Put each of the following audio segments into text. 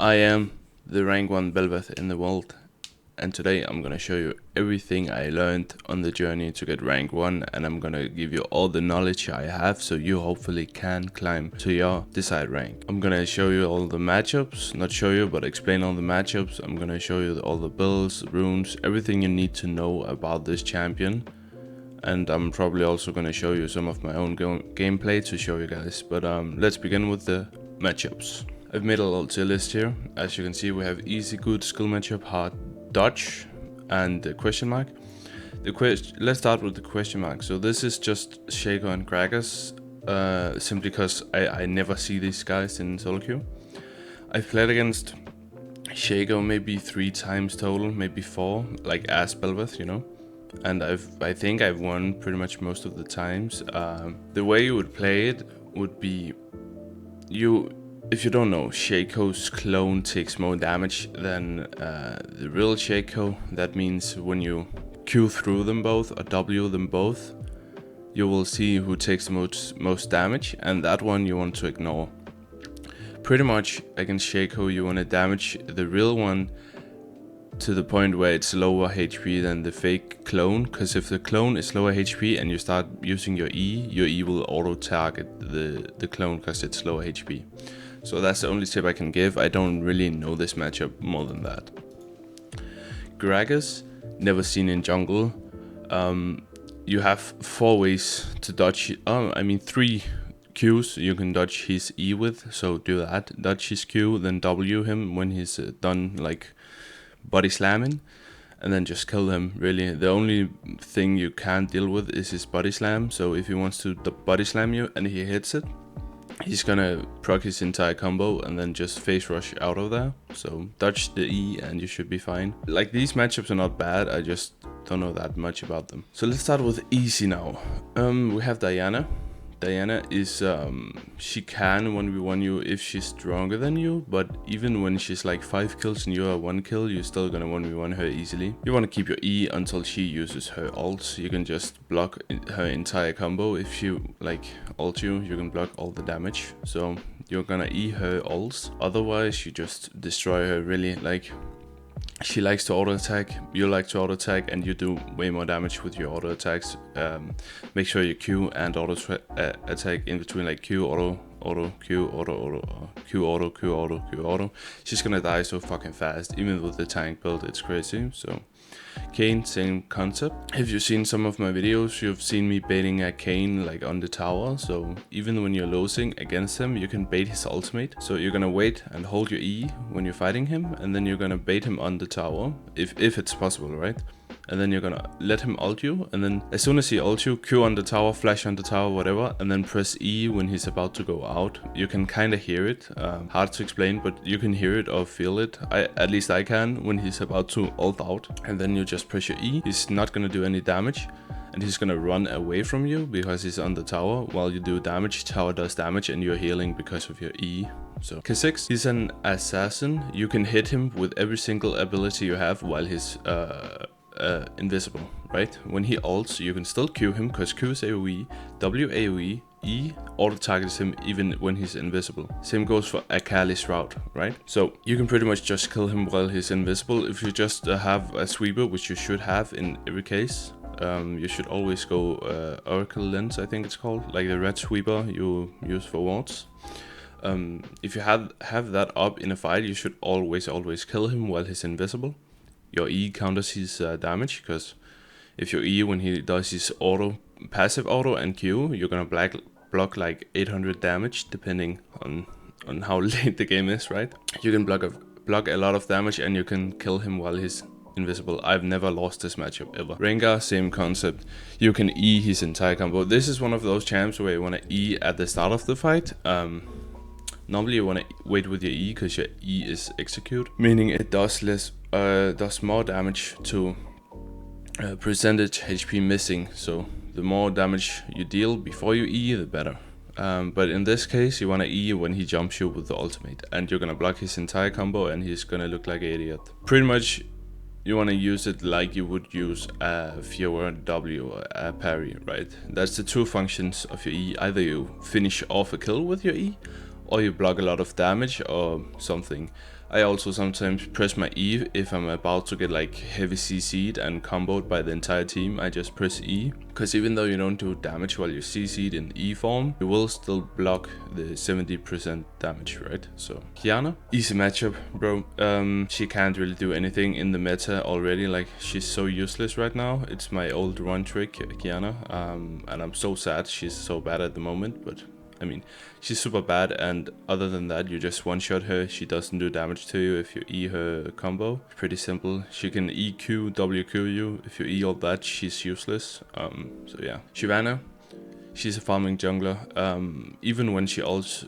I am the rank 1 Bel'Veth in the world, and today I'm gonna show you everything I learned on the journey to get rank 1, and I'm gonna give you all the knowledge I have so you hopefully can climb to your desired rank. I'm gonna show you all the matchups, not show you but explain all the matchups. I'm gonna show you all the builds, runes, everything you need to know about this champion. And I'm probably also gonna show you some of my own gameplay to show you guys. But let's begin with the matchups. I've made a little tier list here. As you can see, we have easy, good, skill matchup, hard, dodge, and the question mark. Let's start with the question mark. So this is just Shaco and Crackers, simply because I never see these guys in solo queue. I've played against Shaco maybe 3 times total, maybe 4, like as Bel'Veth, you know. And I think I've won pretty much most of the times. The way you would play it would be, if you don't know, Shaco's clone takes more damage than the real Shaco. That means when you Q through them both or W them both, you will see who takes the most damage, and that one you want to ignore. Pretty much against Shaco you want to damage the real one to the point where it's lower HP than the fake clone, because if the clone is lower HP and you start using your E will auto target the clone because it's lower HP. So that's the only tip I can give. I don't really know this matchup more than that. Gragas, never seen in jungle. You have 4 ways to dodge, 3 Qs you can dodge his E with, so do that. Dodge his Q, then W him when he's done like body slamming, and then just kill him. Really, the only thing you can't deal with is his body slam. So if he wants to body slam you and he hits it, he's gonna proc his entire combo and then just face rush out of there. So dodge the E and you should be fine. Like, these matchups are not bad, I just don't know that much about them. So let's start with easy now. We have Diana. Diana is, she can 1v1 you if she's stronger than you, but even when she's like 5 kills and you are 1 kill, you're still gonna 1v1 her easily. You wanna keep your E until she uses her ult. You can just block her entire combo. If she like ult you can block all the damage. So you're gonna E her ults. Otherwise you just destroy her, really. Like, she likes to auto attack, you like to auto attack, and you do way more damage with your auto attacks. Make sure you Q and auto attack in between, like Q auto, Q auto, Q auto, Q auto, Q auto. She's gonna die so fucking fast, even with the tank build. It's crazy. So Kayn, same concept. If you've seen some of my videos, you've seen me baiting a Kayn like on the tower. So even when you're losing against him, you can bait his ultimate. So you're gonna wait and hold your E when you're fighting him, and then you're gonna bait him on the tower, if it's possible, right? And then you're gonna let him ult you, and then as soon as he ults you, Q on the tower, flash on the tower, whatever, and then press E when he's about to go out. You can kind of hear it, hard to explain, but you can hear it or feel it. At least I can, when he's about to ult out. And then you just press your E. He's not gonna do any damage, and he's gonna run away from you because he's on the tower. While you do damage, tower does damage, and you're healing because of your E. So Kha'Zix, he's an assassin. You can hit him with every single ability you have while he's invisible, right? When he ults, you can still Q him because Q is AoE, W AoE, E auto targets him even when he's invisible. Same goes for Akali's route, right? So you can pretty much just kill him while he's invisible. If you just have a sweeper, which you should have in every case, you should always go Oracle Lens, I think it's called, like the red sweeper you use for wards. If you have that up in a fight, you should always kill him while he's invisible. Your E counters his damage, because if your E when he does his passive auto and Q, you're gonna block like 800 damage, depending on how late the game is, right? You can block a lot of damage, and you can kill him while he's invisible. I've never lost this matchup ever. Rengar, same concept. You can E his entire combo. This is one of those champs where you wanna E at the start of the fight. Normally you want to wait with your E because your E is execute, meaning it does more damage to percentage HP missing. So the more damage you deal before you E, the better. But in this case, you want to E when he jumps you with the ultimate, and you're gonna block his entire combo, and he's gonna look like an idiot. Pretty much, you want to use it like you would use a Fiora W or a parry, right? That's the 2 functions of your E. Either you finish off a kill with your E, or you block a lot of damage or something. I also sometimes press my E if I'm about to get like heavy CC'd and comboed by the entire team. I just press E, because even though you don't do damage while you're CC'd in E form, you will still block the 70% damage, right? So Kiana, easy matchup, bro. She can't really do anything in the meta already. Like, she's so useless right now. It's my old run trick, Kiana, and I'm so sad she's so bad at the moment, but I mean, she's super bad, and other than that, you just one-shot her. She doesn't do damage to you if you E her combo. Pretty simple. She can EQ, WQ you. If you E all that, she's useless. So yeah. Shyvana, she's a farming jungler. Even when she ults,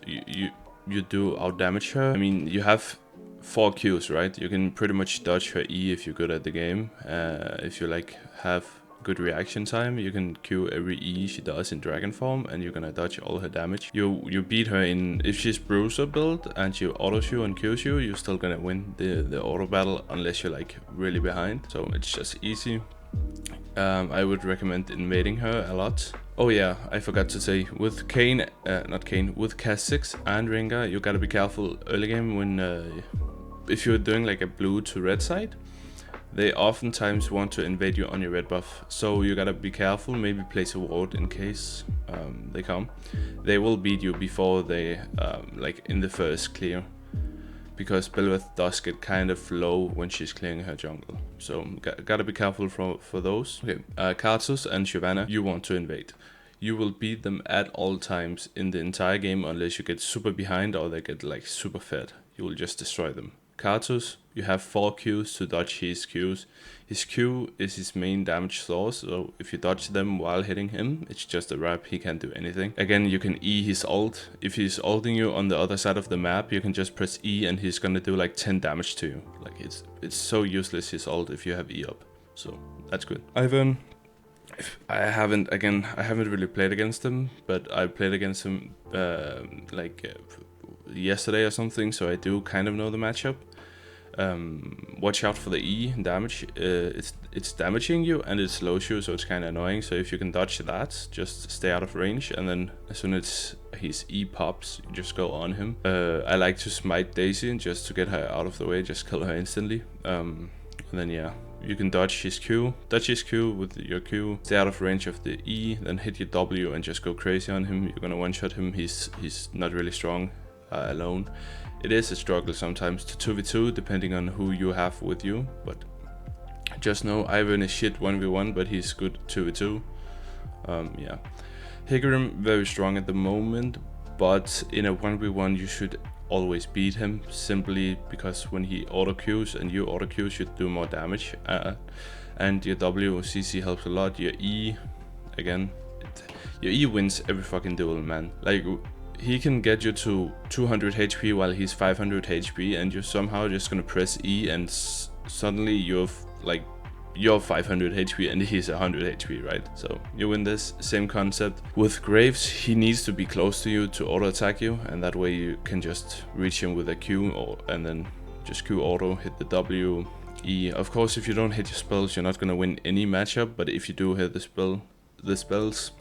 you do out-damage her. I mean, you have 4 Qs, right? You can pretty much dodge her E if you're good at the game. If you like have good reaction time, you can Q every E she does in dragon form, and you're gonna dodge all her damage. You beat her in, if she's bruiser build and she autos you and Qs you, you're still gonna win the auto battle unless you're like really behind. So it's just easy. I would recommend invading her a lot. Oh yeah, I forgot to say, with Kayn, with Kha'Zix and Rengar, you gotta be careful early game when if you're doing like a blue to red side. They oftentimes want to invade you on your red buff, so you gotta be careful. Maybe place a ward in case they come. They will beat you before they, like in the first clear, because Bel'Veth does get kind of low when she's clearing her jungle. So gotta be careful for those. Okay, Karthus and Shyvana, you want to invade. You will beat them at all times in the entire game unless you get super behind or they get like super fed. You will just destroy them. Karthus, you have 4 Qs to dodge his Qs. His Q is his main damage source, so if you dodge them while hitting him, it's just a wrap, he can't do anything. Again, you can E his ult. If he's ulting you on the other side of the map, you can just press E and he's gonna do like 10 damage to you. Like, it's so useless, his ult, if you have E up. So that's good. Ivan, I haven't really played against him, but I played against him yesterday or something, so I do kind of know the matchup. Watch out for the E damage. It's damaging you and it slows you, so it's kind of annoying. So if you can dodge that, just stay out of range, and then as soon as his E pops, you just go on him. I like to smite Daisy just to get her out of the way, just kill her instantly. And then yeah, you can dodge his Q with your Q, stay out of range of the E, then hit your W and just go crazy on him. You're gonna one-shot him. He's not really strong alone. It is a struggle sometimes to 2v2 depending on who you have with you, but just know Ivan is shit 1v1, but he's good 2v2. Yeah, Higram very strong at the moment, but in a 1v1 you should always beat him, simply because when he auto Qs and you auto Qs, you do more damage, and your W CC helps a lot. Your E, again, your E wins every fucking duel, man. Like, he can get you to 200 HP while he's 500 HP, and you're somehow just gonna press E and suddenly you're 500 HP and he's 100 HP, right? So you win this. Same concept with Graves. He needs to be close to you to auto attack you, and that way you can just reach him with a Q, and then just Q auto, hit the W, E. Of course, if you don't hit your spells, you're not gonna win any matchup, but if you do hit the spells,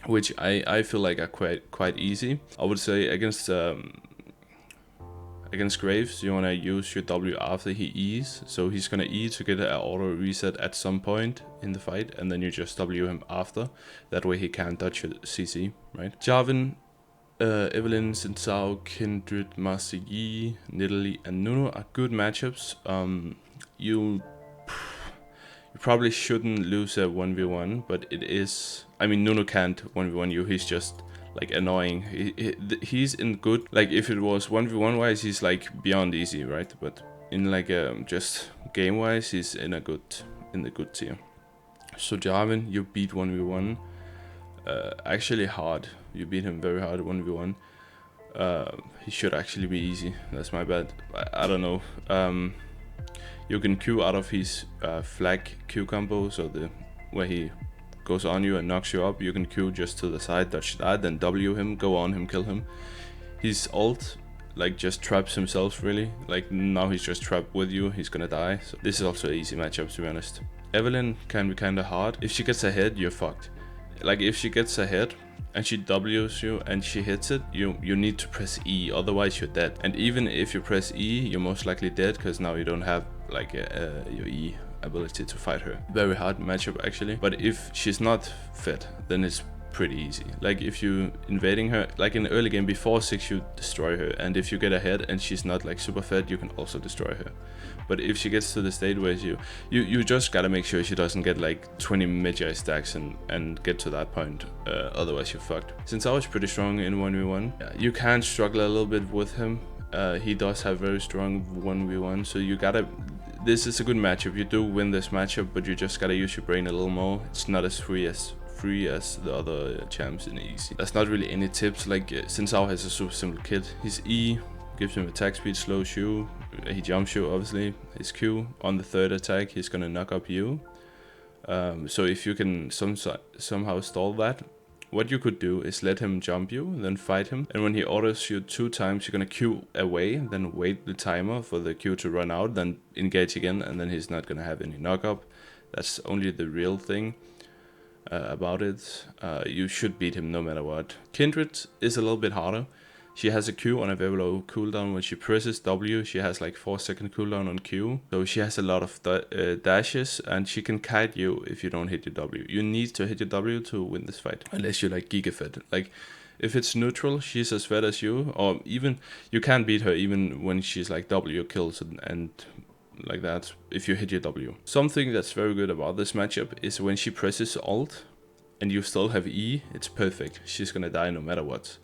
which I feel like are quite easy, I would say against Graves, you want to use your W after he E's, so he's gonna E to get an auto reset at some point in the fight, and then you just W him after. That way he can't dodge your CC, right? Jarvan, Evelynn, Xin Zhao, Kindred, Master Yi, Nidalee, and Nunu are good matchups. You probably shouldn't lose a 1v1, but it is. I mean, Nunu can't 1v1 you, he's just like annoying. He's in good, like if it was 1v1 wise, he's like beyond easy, right? But in like just game wise, he's in the good tier. So Jarvan, you beat 1v1 actually hard. You beat him very hard 1v1. He should actually be easy. That's my bad. I don't know. You can Q out of his flag Q combo, so where he goes on you and knocks you up, you can Q just to the side, dodge that, then W him, go on him, kill him. His ult like just traps himself, really. Like now he's just trapped with you, he's gonna die. So this is also an easy matchup, to be honest. Evelynn can be kinda hard. If she gets ahead, you're fucked. Like if she gets ahead and she W's you and she hits it, you need to press E, otherwise you're dead. And even if you press E, you're most likely dead, because now you don't have like your E ability to fight her. Very hard matchup actually, but if she's not fed, then it's pretty easy. Like if you invading her, like in the early game before 6, you destroy her, and if you get ahead and she's not like super fed, you can also destroy her. But if she gets to the state where you just gotta make sure she doesn't get like 20 Magi stacks and get to that point, otherwise you're fucked. Since I was pretty strong in 1v1, you can struggle a little bit with him. He does have very strong 1v1, so you gotta, this is a good matchup. You do win this matchup, but you just gotta use your brain a little more. It's not as free as the other champs in easy. There's not really any tips. Like Xin Zhao has a super simple kit. His E gives him attack speed, slows you. He jumps you obviously. His Q on the 3rd attack, he's gonna knock up you. So if you can somehow stall that, what you could do is let him jump you, then fight him, and when he autos you 2 times, you're gonna Q away, then wait the timer for the Q to run out, then engage again, and then he's not gonna have any knock up. That's only the real thing about it. You should beat him no matter what. Kindred is a little bit harder. She has a Q on a very low cooldown. When she presses W, she has like 4-second cooldown on Q. So she has a lot of dashes, and she can kite you if you don't hit your W. You need to hit your W to win this fight, unless you're like Giga fed. Like if it's neutral, she's as fed as you, or even you can beat her even when she's like W kills and like that if you hit your W. Something that's very good about this matchup is when she presses alt and you still have E, it's perfect. She's gonna die no matter what.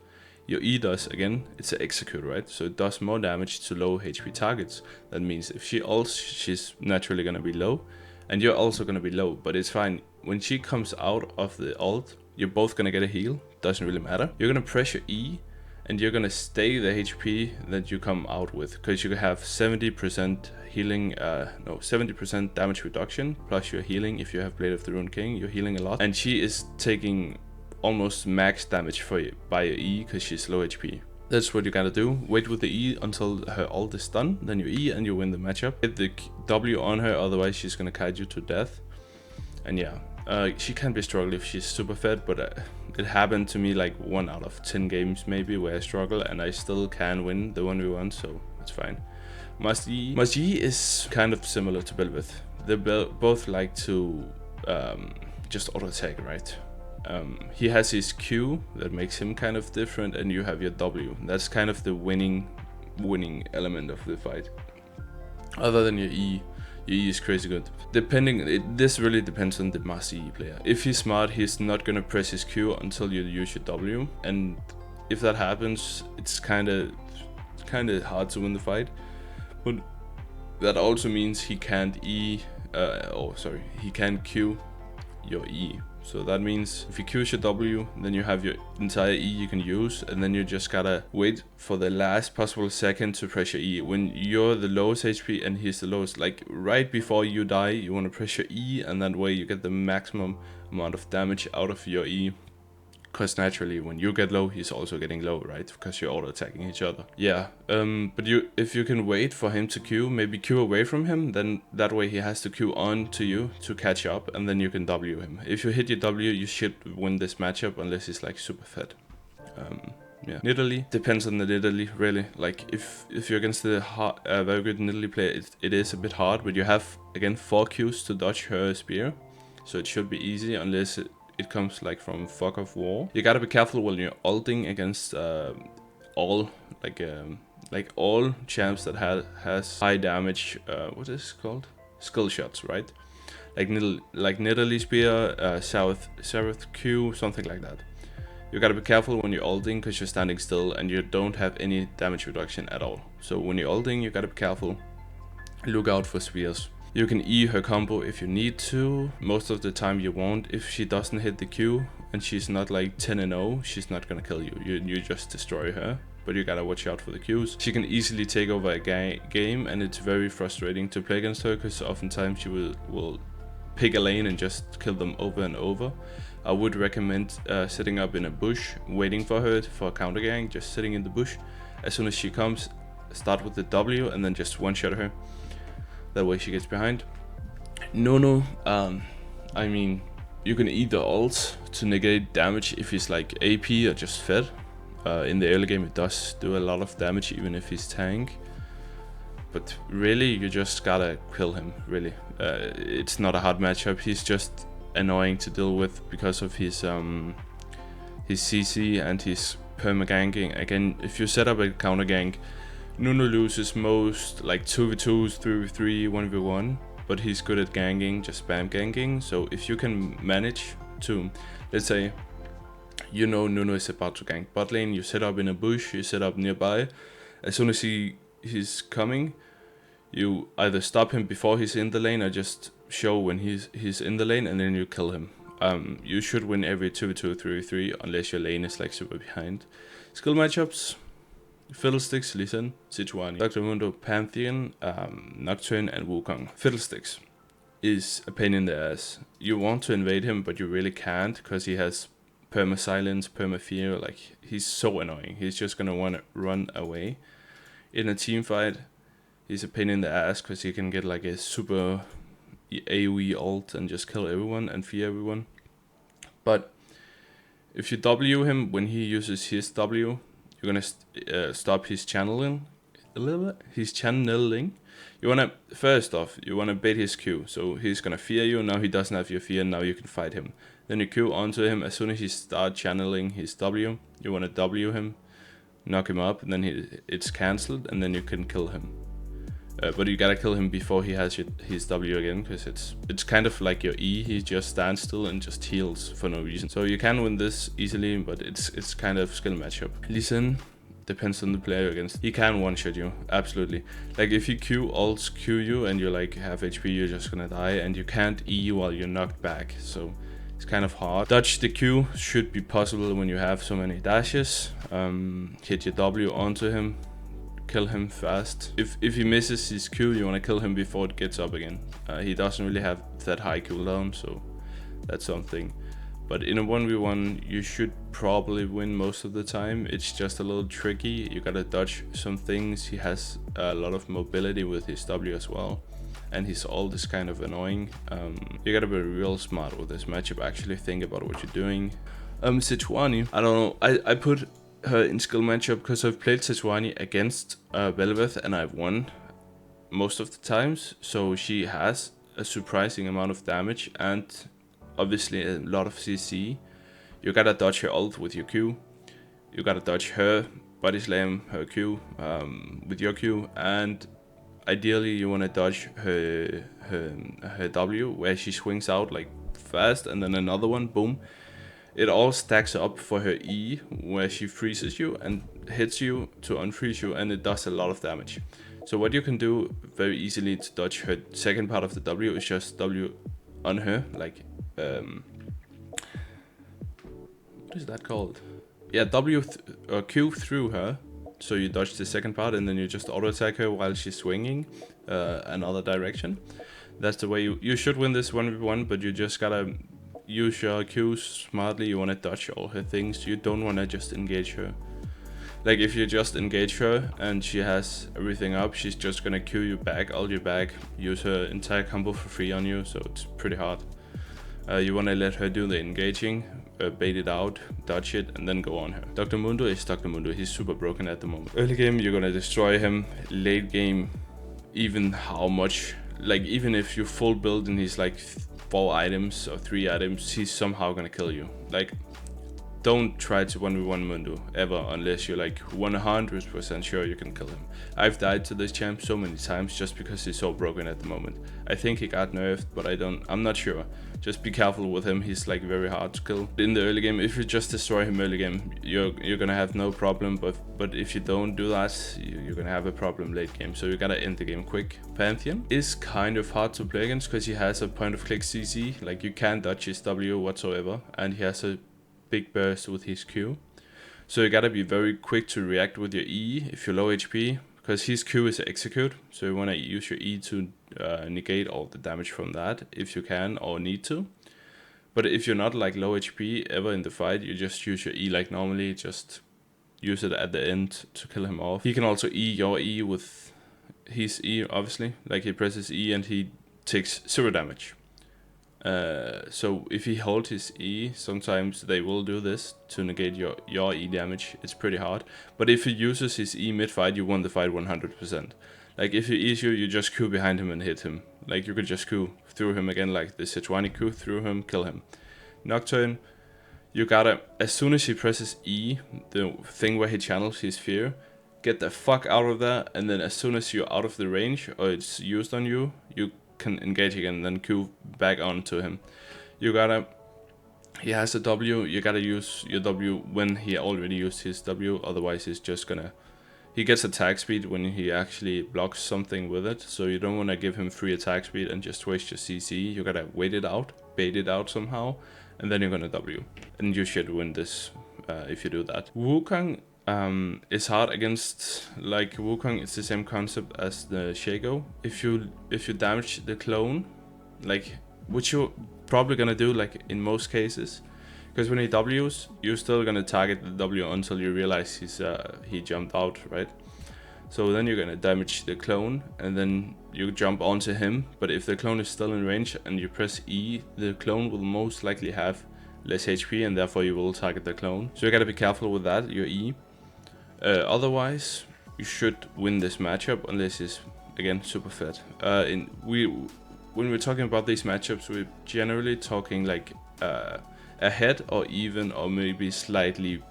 Your E does, again, it's an execute, right? So it does more damage to low HP targets. That means if she ults, she's naturally gonna be low, and you're also gonna be low, but it's fine. When she comes out of the ult, you're both gonna get a heal, doesn't really matter. You're gonna press your E, and you're gonna stay the HP that you come out with, because you have 70% healing, 70% damage reduction, plus your healing. If you have Blade of the Rune King, you're healing a lot. And she is taking almost max damage for you by your E, because she's low HP. That's what you gotta do. Wait with the E until her ult is done, then you E and you win the matchup. Hit the W on her, otherwise she's gonna kite you to death. And yeah, she can be struggle if she's super fed, but it happened to me like 1 out of 10 games maybe where I struggle, and I still can win the 1v1, so it's fine. Must E is kind of similar to Bel'Veth. They both like to just auto attack, right? He has his Q that makes him kind of different, and you have your W. That's kind of the winning element of the fight. Other than your E is crazy good. This really depends on the Master E player. If he's smart, he's not gonna press his Q until you use your W, and if that happens, it's kind of hard to win the fight. But that also means he can't he can't Q your E. So that means if you Q your W, then you have your entire E you can use, and then you just gotta wait for the last possible second to press your E. When you're the lowest HP and he's the lowest, like right before you die, you want to press your E, and that way you get the maximum amount of damage out of your E. Because naturally, when you get low, he's also getting low, right? Because you're auto-attacking each other. Yeah, but if you can wait for him to Q, maybe Q away from him, then that way he has to Q on to you to catch up, and then you can W him. If you hit your W, you should win this matchup, unless he's like super fed. Yeah. Nidalee, depends on the Nidalee, really. Like, if you're against the very good Nidalee player, it is a bit hard, but you have, again, 4 Qs to dodge her spear, so it should be easy, unless it comes like from Fog of War. You gotta be careful when you're ulting against all champs that has high damage. What is it called? Skill shots, right? Like Nidalee spear, Seraph Q, something like that. You gotta be careful when you're ulting, because you're standing still and you don't have any damage reduction at all. So when you're ulting, you gotta be careful. Look out for spears. You can E her combo if you need to. Most of the time you won't. If she doesn't hit the Q and she's not like 10-0, she's not gonna kill you. You just destroy her. But you gotta watch out for the Qs. She can easily take over a game, and it's very frustrating to play against her, because oftentimes she will pick a lane and just kill them over and over. I would recommend setting up in a bush, waiting for her for a counter gang, just sitting in the bush. As soon as she comes, start with the W and then just one-shot her. That way she gets behind. No, I mean, you can either ult to negate damage if he's like AP or just fed. In the early game it does do a lot of damage even if he's tank. But really, you just gotta kill him, really. It's not a hard matchup, he's just annoying to deal with because of his CC and his perma-ganking. Again, if you set up a counter gank, Nunu loses most like 2v2s, 3v3, 1v1, but he's good at ganking, just spam ganking. So if you can manage to, let's say, you know Nunu is about to gank bot lane, you set up in a bush, you set up nearby. As soon as he's coming, you either stop him before he's in the lane or just show when he's in the lane and then you kill him. You should win every 2v2, 3v3 unless your lane is like super behind. Skill matchups: Fiddlesticks, Lee Sin, Sejuani, Dr. Mundo, Pantheon, Nocturne and Wukong. Fiddlesticks is a pain in the ass. You want to invade him but you really can't because he has perma silence, perma fear. Like, he's so annoying. He's just gonna want to run away. In a team fight, he's a pain in the ass because he can get like a super AoE ult and just kill everyone and fear everyone. But if you W him when he uses his W, you're gonna stop his channeling. You wanna, first off, you wanna bait his Q, so he's gonna fear you. Now he doesn't have your fear. Now you can fight him. Then you Q onto him. As soon as he starts channeling his W, you wanna W him, knock him up, and then it's cancelled, and then you can kill him. But you gotta kill him before he has his W again, because it's kind of like your E. He just stands still and just heals for no reason. So you can win this easily, but it's kind of skill matchup. Lee Sin depends on the player against. He can one-shot you, absolutely. Like if he ults Q you and you're like half HP, you're just gonna die, and you can't E while you're knocked back. So it's kind of hard. Dodge the Q should be possible when you have so many dashes. Hit your W onto him. Kill him fast. If he misses his Q, you want to kill him before it gets up again. He doesn't really have that high cooldown, so that's something. But in a 1v1, you should probably win most of the time. It's just a little tricky. You gotta dodge some things. He has a lot of mobility with his W as well, and his ult is kind of annoying. You gotta be real smart with this matchup. Actually think about what you're doing. Sejuani, I don't know. I put her in skill matchup because I've played Sejuani against Bel'Veth and I've won most of the times. So she has a surprising amount of damage and obviously a lot of CC. You gotta dodge her ult with your Q. You gotta dodge her body slam, her Q with your Q, and ideally you wanna dodge her W where she swings out like fast and then another one, boom. It all stacks up for her E, where she freezes you and hits you to unfreeze you, and it does a lot of damage. So what you can do very easily to dodge her second part of the W is just W on her, like, what is that called? Yeah, or Q through her, so you dodge the second part and then you just auto attack her while she's swinging another direction. That's the way you should win this 1v1, but you just gotta use your Qs smartly. You want to dodge all her things. You don't want to just engage her. Like if you just engage her and she has everything up, she's just gonna Q you back, ult you back, use her entire combo for free on you, so it's pretty hard. You want to let her do the engaging, bait it out, dodge it, and then go on her. Dr. Mundo is Dr. Mundo. He's super broken at the moment. Early game, you're gonna destroy him. Late game, even how much, like even if you full build and he's like 4 items or 3 items, he's somehow gonna kill you. Like, don't try to 1v1 Mundo ever unless you're like 100% sure you can kill him. I've died to this champ so many times just because he's so broken at the moment. I think he got nerfed, but I'm not sure. Just be careful with him, he's like very hard to kill. In the early game, if you just destroy him early game, you're gonna have no problem, but if you don't do that, you're gonna have a problem late game, so you gotta end the game quick. Pantheon is kind of hard to play against because he has a point of click CC, like you can't dodge his W whatsoever, and he has a big burst with his Q. So you gotta be very quick to react with your E if you're low HP, because his Q is execute, so you wanna use your E to negate all the damage from that if you can or need to. But if you're not like low HP ever in the fight, you just use your E like normally, just use it at the end to kill him off. He can also E your E with his E, obviously, like he presses E and he takes 0 damage. So if he holds his E, sometimes they will do this to negate your E damage. It's pretty hard. But if he uses his E mid-fight, you won the fight 100%. Like if he E's you, you just Q behind him and hit him. Like you could just Q through him again, like the Sejuani Q through him, kill him. Nocturne, you gotta, as soon as he presses E, the thing where he channels his fear, get the fuck out of there, and then as soon as you're out of the range, or it's used on you, you can engage again, and then Q back onto him. You gotta, he has a W, you gotta use your W when he already used his W, otherwise he's just gonna, he gets attack speed when he actually blocks something with it, so you don't wanna give him free attack speed and just waste your CC, you gotta wait it out, bait it out somehow, and then you're gonna W. And you should win this if you do that. Wukong is hard against, like Wukong is the same concept as the Shaco. If you damage the clone, like which you're probably gonna do like in most cases, because when he W's, you're still gonna target the W until you realize he jumped out, right? So then you're gonna damage the clone and then you jump onto him, but if the clone is still in range and you press E, the clone will most likely have less HP and therefore you will target the clone. So you gotta be careful with that, your E. Otherwise, you should win this matchup unless it's, again, super fat. When we're talking about these matchups, we're generally talking like ahead or even or maybe slightly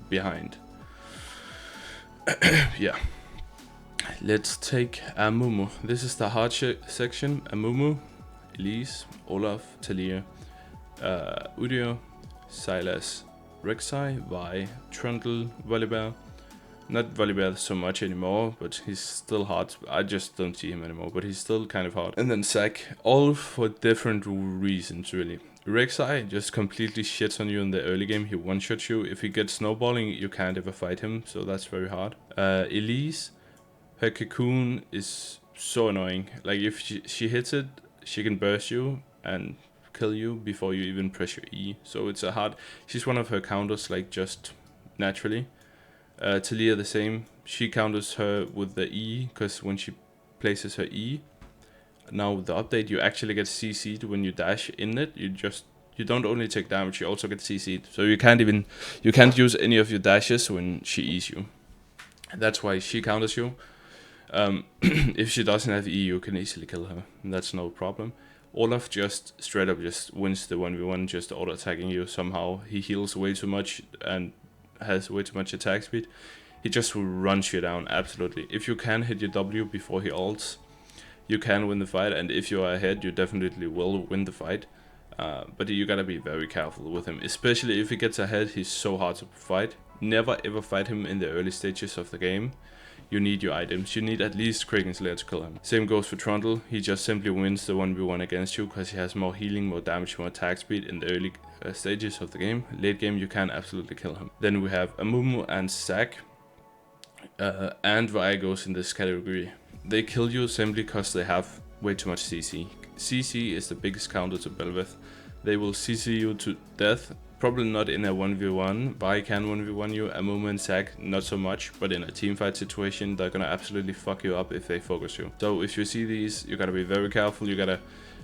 behind. Yeah. Let's take Amumu. This is the hard section. Amumu, Elise, Olaf, Talia, Udyr, Sylas, Rek'Sai, Vi, Trundle, Volibear. Not Volibear so much anymore, but he's still hard. I just don't see him anymore, but he's still kind of hard. And then Zac, all for different reasons, really. Rek'Sai just completely shits on you in the early game. He one-shots you. If he gets snowballing, you can't ever fight him, so that's very hard. Elise, her cocoon is so annoying. Like, if she hits it, she can burst you and kill you before you even press your E. So it's a hard... She's one of her counters, like, just naturally. Talia the same. She counters her with the E, because when she places her E, now with the update, you actually get CC'd when you dash in it. You don't only take damage, you also get CC'd. So you can't use any of your dashes when she E's you. That's why she counters you. If she doesn't have E, you can easily kill her. That's no problem. Olaf just straight up just wins the 1v1, just auto attacking you somehow. He heals way too much and has way too much attack speed. He just runs you down, absolutely. If you can hit your W before he ults, you can win the fight, and if you are ahead, you definitely will win the fight. But you gotta be very careful with him, especially if he gets ahead. He's so hard to fight. Never ever fight him in the early stages of the game. You need your items. You need at least Kraken Slayer to kill him. Same goes for Trundle. He just simply wins the 1v1 against you because he has more healing, more damage, more attack speed in the early stages of the game. Late game, you can absolutely kill him. Then we have Amumu and Zac. And Vi goes in this category. They kill you simply because they have way too much CC. CC is the biggest counter to Bel'Veth. They will CC you to death. Probably not in a 1v1. Vi can 1v1 you. Amumu and Zac not so much, but in a teamfight situation, they're gonna absolutely fuck you up if they focus you. So if you see these, you gotta be very careful. You gotta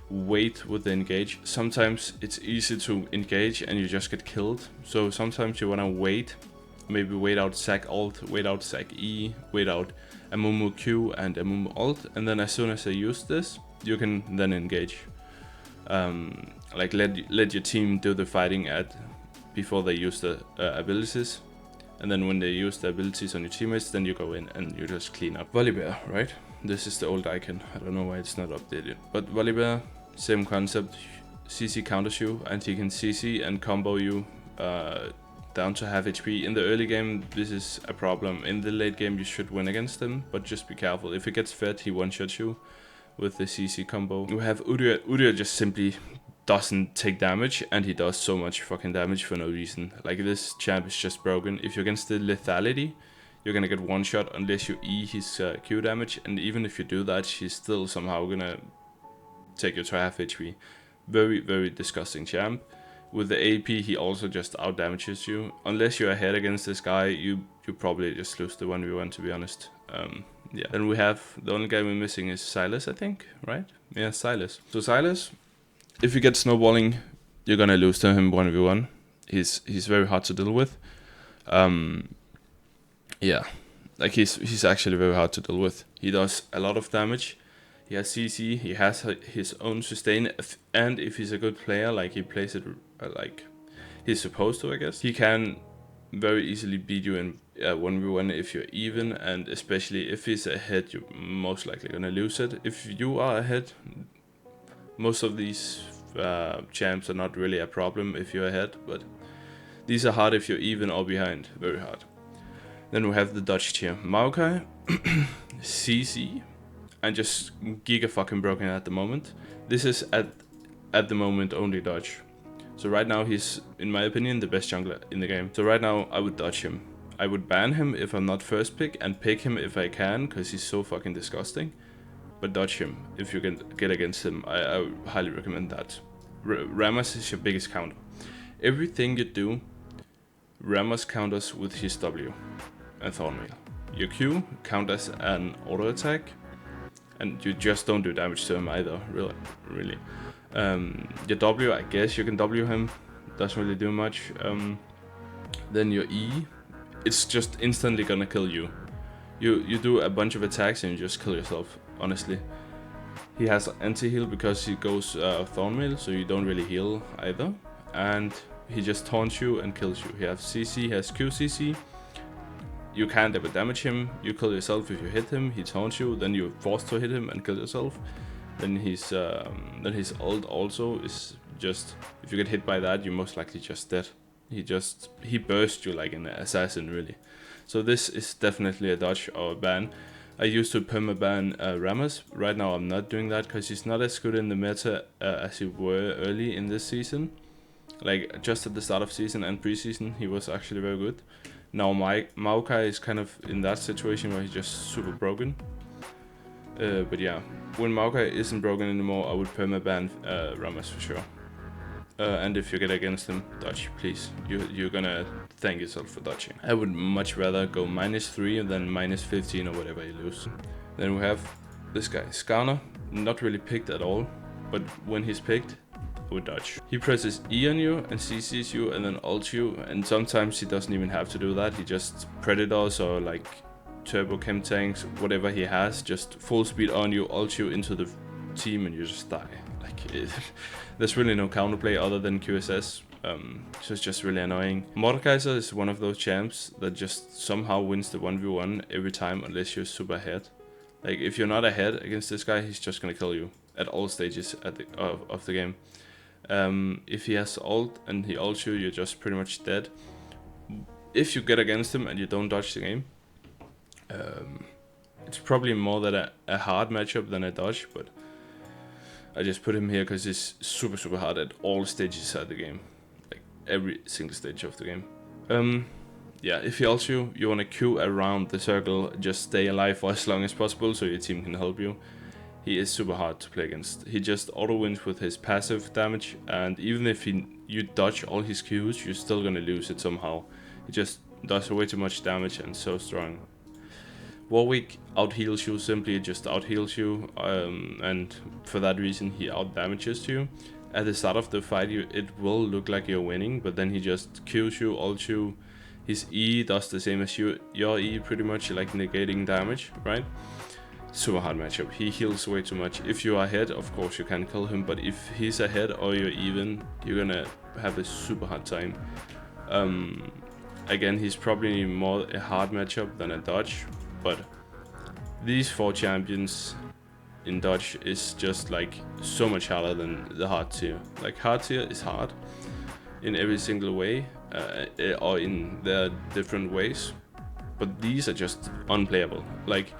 wait with the engage. Sometimes it's easy to engage and you just get killed. So sometimes you wanna wait. Maybe wait out Zac ult, wait out Zac E, wait out Amumu Q and Amumu ult, and then as soon as they use this, you can then engage. Like let your team do the fighting before they use the abilities, and then when they use the abilities on your teammates, then you go in and you just clean up. Volibear, right? This is the old icon. I don't know why it's not updated, but Volibear, same concept. CC counters you, and he can CC and combo you down to half HP. In the early game, this is a problem. In the late game, you should win against him, but just be careful. If he gets fed, he one-shots you with the CC combo. We have Udyr. Udyr just simply doesn't take damage, and he does so much fucking damage for no reason. Like, this champ is just broken. If you're against the lethality, you're gonna get one shot unless you E his Q damage, and even if you do that, she's still somehow gonna take you to half HP. Very, very disgusting champ. With the AP, he also just out damages you. Unless you're ahead against this guy, you probably just lose the 1v1, to be honest. Yeah. Then we have, the only guy we're missing is Sylas, I think, right? Yeah, Sylas. So Sylas, If you get snowballing, you're gonna lose to him 1v1. He's very hard to deal with. Yeah, like he's actually very hard to deal with. He does a lot of damage. He has CC. He has his own sustain, and if he's a good player, like he plays it like he's supposed to, I guess, he can very easily beat you in 1v1 if you're even, and especially if he's ahead, you're most likely gonna lose it. If you are ahead, most of these champs are not really a problem if you're ahead, but these are hard if you're even or behind, very hard. Then we have the Dutch tier. Maokai, CC, and just giga fucking broken at the moment. This is at the moment only Dutch. So right now he's, in my opinion, the best jungler in the game. So right now I would dodge him. I would ban him if I'm not first pick and pick him if I can, because he's so fucking disgusting. But dodge him if you can get against him. I highly recommend that. Rammus is your biggest counter. Everything you do, Rammus counters with his W and Thornmail. Your Q counters an auto attack, and you just don't do damage to him either, really. Your W, I guess you can W him, doesn't really do much. Then your E, it's just instantly gonna kill you. You do a bunch of attacks and you just kill yourself, honestly. He has anti-heal because he goes Thornmail, so you don't really heal either. And he just taunts you and kills you. He has CC, he has QCC. You can't ever damage him, you kill yourself if you hit him, he taunts you, then you're forced to hit him and kill yourself. Then his ult also is just, if you get hit by that, you're most likely just dead. He bursts you like an assassin, really. So this is definitely a dodge or a ban. I used to permaban Rammus. Right now I'm not doing that because he's not as good in the meta as he were early in this season. Like just at the start of season and preseason, he was actually very good. Now Maokai is kind of in that situation where he's just super broken. But yeah, when Maokai isn't broken anymore, I would permaban Rammus for sure. And if you get against him, dodge, please. You're gonna thank yourself for dodging. I would much rather go -3 than -15 or whatever you lose. Then we have this guy, Skarner, not really picked at all, but when he's picked, I would dodge. He presses E on you and CCs you and then ults you, and sometimes he doesn't even have to do that. He just Predators or like turbo chem tanks, whatever he has, just full speed on you, ult you into the team, and you just die. Like there's really no counterplay other than QSS, so it's just really annoying. Mordekaiser is one of those champs that just somehow wins the 1v1 every time unless you're super ahead. Like if you're not ahead against this guy, he's just gonna kill you at all stages of the game. If he has ult and he ults you, you're just pretty much dead. If you get against him and you don't dodge the game, it's probably more than a hard matchup than a dodge, but I just put him here because he's super hard at all stages of the game, like every single stage of the game. Yeah, if he ults you, you want to queue around the circle, just stay alive for as long as possible so your team can help you. He is super hard to play against. He just auto wins with his passive damage, and even if you dodge all his Qs, you're still gonna lose it somehow. He just does way too much damage and so strong. Warwick out heals you, simply just out heals you, and for that reason he out damages you. At the start of the fight it will look like you're winning, but then he just Qs you, ults you. His E does the same as your E, pretty much, like negating damage, right? Super hard matchup. He heals way too much. If you are ahead, of course you can kill him, but if he's ahead or you're even, you're gonna have a super hard time. Again, he's probably more a hard matchup than a dodge, but these 4 champions in dodge is just like so much harder than the hard tier. Like hard tier is hard in every single way, or in their different ways, but these are just unplayable. Like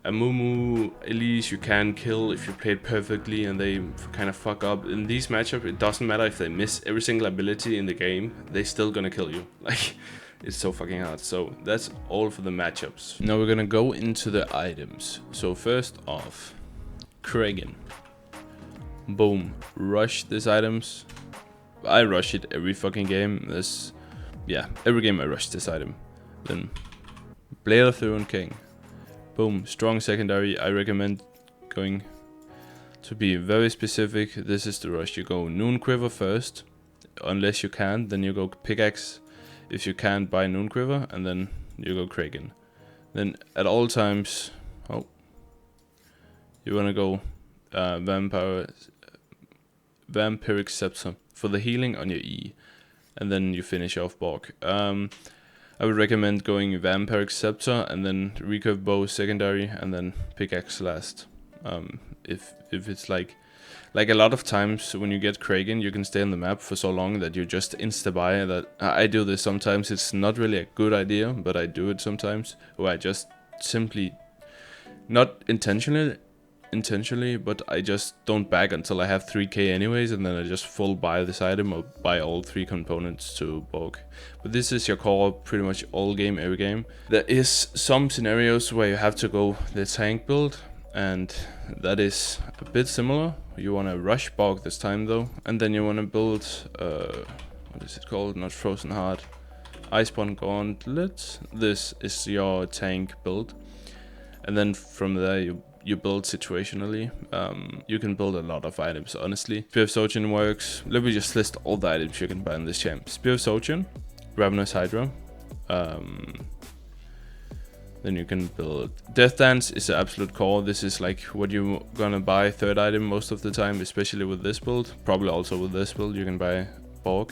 a Mumu Elise you can kill if you play it perfectly and they kind of fuck up. In these matchups, it doesn't matter if they miss every single ability in the game, they still gonna kill you. Like, it's so fucking hard. So that's all for the matchups. Now we're gonna go into the items. So first off, Kragan. Boom. Rush these items. I rush it every fucking game. Every game I rush this item. Then Bel'Veth Jungle. Boom, strong secondary. I recommend going To be very specific, this is the rush. You go Noon Quiver first. Unless you can, then you go Pickaxe. If you can't, buy Noon Quiver, and then you go Kraken. Then at all times, you wanna go Vampiric Scepter for the healing on your E, and then you finish off Borg. I would recommend going Vampiric Scepter and then Recurve Bow secondary, and then Pickaxe last. If it's like a lot of times when you get Kraken, you can stay on the map for so long that you just insta-buy. That I do this sometimes. It's not really a good idea, but I do it sometimes, where I just simply, not intentionally, but I just don't back until I have 3k anyways, and then I just full buy this item or buy all 3 components to Borg. But this is your core pretty much all game, every game. There is some scenarios where you have to go the tank build, and that is a bit similar. You want to rush Borg this time though, and then you want to build, what is it called? Not Frozen Heart. Iceborne Gauntlet. This is your tank build. And then from there you build situationally. You can build a lot of items, honestly. Spear of Sojourn works. Let me just list all the items you can buy in this champ. Spear of Sojourn, Ravenous Hydra. Then you can build Death Dance is the absolute core. This is like what you're gonna buy third item most of the time, especially with this build. Probably also with this build you can buy Borg.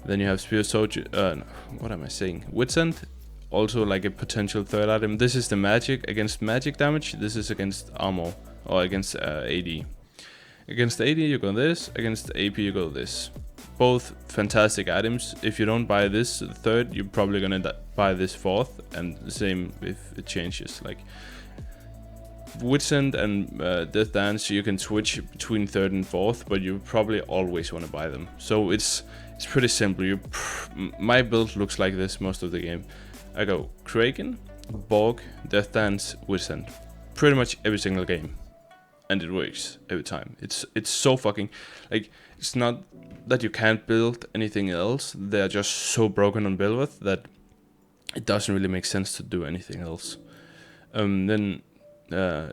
Then you have Spear of Sojourn, what am I saying? Witsend, also like a potential third item. This is the magic, against magic damage. This is against armor, or against AD. Against AD you go this, against AP you go this. Both fantastic items. If you don't buy this third, you're probably gonna buy this fourth, and the same if it changes. Like Witsend and Death Dance, you can switch between third and fourth, but you probably always want to buy them. So it's pretty simple. My build looks like this most of the game. I go Kraken, Borg, Death Dance, Witsend. Pretty much every single game. And it works every time. It's so fucking, like, it's not that you can't build anything else. They're just so broken on Bel'Veth that it doesn't really make sense to do anything else. Then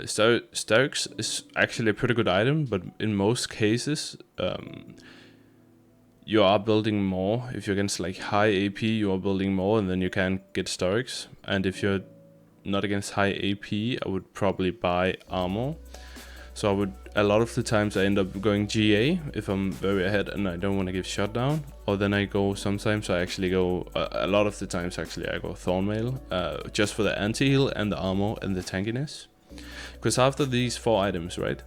Starks is actually a pretty good item, but in most cases, you are building more. If you're against like high AP, you are building more, and then you can get Starks. And if you're not against high AP, I would probably buy armor. So a lot of the times I end up going GA if I'm very ahead and I don't want to give shutdown. Or then I go, sometimes I actually go, a lot of the times actually I go Thornmail, just for the anti-heal and the armor and the tankiness. Because after these 4 items, right?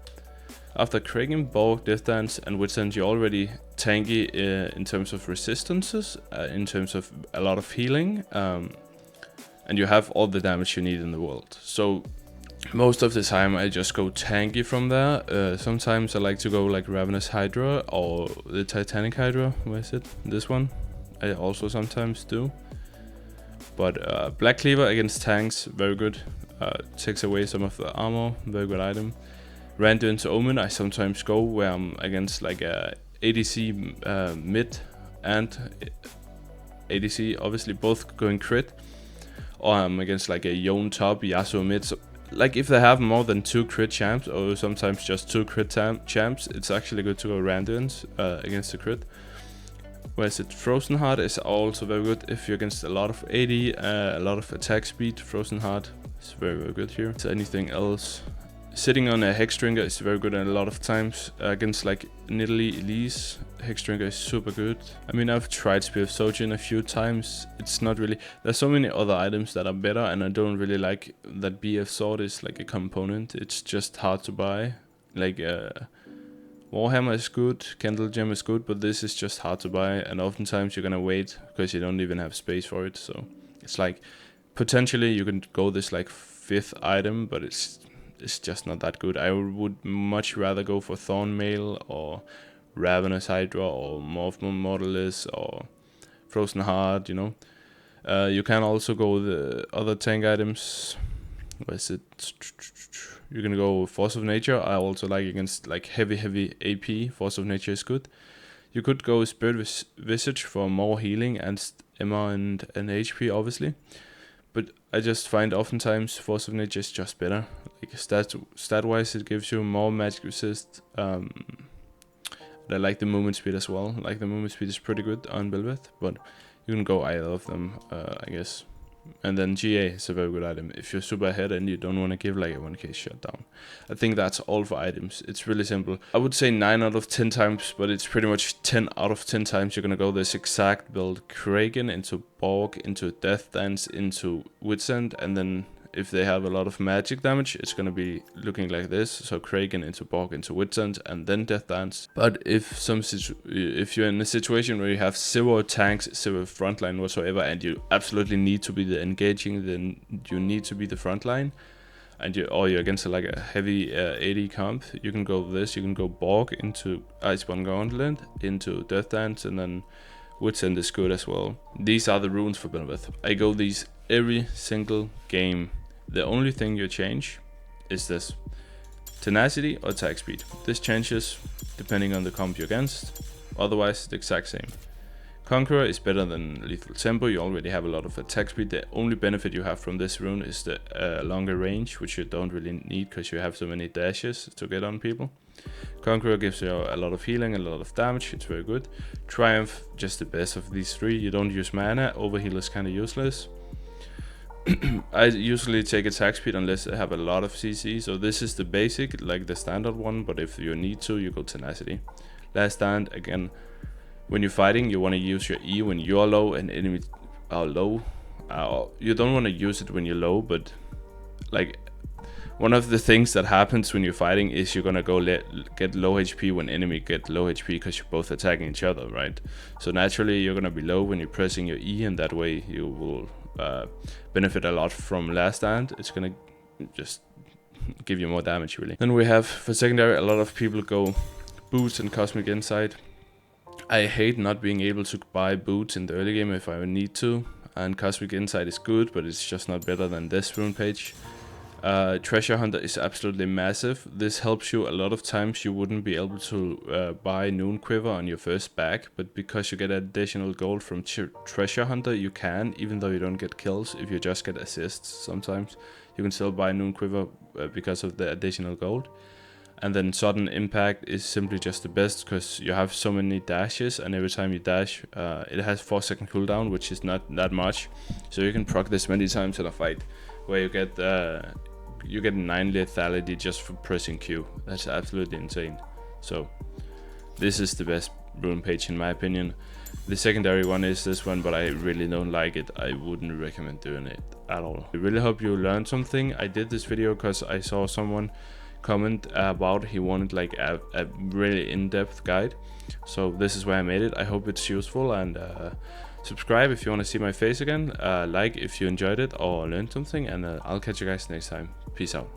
After Kraken, Borg, Death Dance and Witsend, you're already tanky in terms of resistances, in terms of a lot of healing, and you have all the damage you need in the world. So most of the time I just go tanky from there. Sometimes I like to go like Ravenous Hydra or the Titanic Hydra. Where is it? This one. I also sometimes do. But Black Cleaver against tanks, very good. Takes away some of the armor, very good item. Randuin's Omen, I sometimes go where I'm against like a ADC mid and ADC, obviously both going crit. Or I'm against like a Yone top, Yasuo mid. So, like if they have more than 2 crit champs, or sometimes just 2 crit champs, it's actually good to go Randuin's against the crit. Whereas Frozen Heart is also very good if you're against a lot of AD, a lot of attack speed. Frozen Heart is very, very good here. Is anything else? Sitting on a Hexdrinker is very good, and a lot of times against like Nidalee Elise, Hexdrinker is super good. I mean, I've tried Spear of Sojourn a few times. It's not really, there's so many other items that are better, and I don't really like that BF Sword is like a component. It's just hard to buy. Like Warhammer is good, Candle Gem is good, but this is just hard to buy, and oftentimes you're gonna wait because you don't even have space for it. So it's like potentially you can go this like 5th item, but it's just not that good. I would much rather go for Thornmail or Ravenous Hydra or Mortalis or Frozen Heart, you know. You can also go the other tank items. What is it? You can go Force of Nature. I also like against like heavy AP. Force of Nature is good. You could go Spirit Visage for more healing and Emma and HP, obviously. But I just find oftentimes Force of Nature is just better. Like stat wise, it gives you more magic resist. I like the movement speed as well. Like the movement speed is pretty good on Bel'Veth, but you can go either of them, I guess. And then GA is a very good item if you're super ahead and you don't want to give like a 1k shutdown. I think that's all for items. It's really simple. I would say 9 out of 10 times, but it's pretty much 10 out of 10 times you're gonna go this exact build. Kraken into Borg, into Death Dance, into Witsend, and then if they have a lot of magic damage, it's gonna be looking like this. So Kraken into Borg, into Witsend, and then Death Dance. But if you're in a situation where you have 0 tanks, 0 frontline whatsoever, and you absolutely need to be the engaging, then you need to be the frontline, and you're against like a heavy AD comp, you can go this. You can go Borg into Iceborne Gauntlet, into Death Dance, and then Witsend is good as well. These are the runes for Bel'Veth. I go these every single game. The only thing you change is this: tenacity or attack speed. This changes depending on the comp you're against, otherwise the exact same. Conqueror is better than lethal tempo. You already have a lot of attack speed. The only benefit you have from this rune is the longer range, which you don't really need because you have so many dashes to get on people. Conqueror gives you a lot of healing, a lot of damage. It's very good. Triumph, just the best of these three. You don't use mana. Overheal is kind of useless. I usually take attack speed unless I have a lot of CC, so this is the basic, like the standard one, but if you need to, you go tenacity. Last stand, again, when you're fighting, you want to use your E when you're low and enemies are low. You don't want to use it when you're low, but like one of the things that happens when you're fighting is you're gonna go get low HP when enemy get low HP because you're both attacking each other, right? So naturally you're gonna be low when you're pressing your E, and that way you will benefit a lot from last stand. It's gonna just give you more damage really. Then we have for secondary, a lot of people go boots and cosmic insight. I hate not being able to buy boots in the early game if I need to, and cosmic insight is good, but it's just not better than this rune page. Treasure Hunter is absolutely massive. This helps you a lot of times. You wouldn't be able to buy Noon Quiver on your first bag, but because you get additional gold from Treasure Hunter, you can, even though you don't get kills. If you just get assists, sometimes you can still buy Noon Quiver because of the additional gold. And then Sudden Impact is simply just the best because you have so many dashes, and every time you dash, it has 4-second cooldown, which is not that much. So you can proc this many times in a fight, where you get 9 lethality just for pressing Q. That's absolutely insane. So this is the best rune page in my opinion. The secondary one is this one, but I really don't like it. I wouldn't recommend doing it at all. I really hope you learned something. I did this video because I saw someone comment about he wanted like a really in-depth guide. So this is why I made it. I hope it's useful, and subscribe if you want to see my face again. Like if you enjoyed it or learned something, and I'll catch you guys next time. Peace out.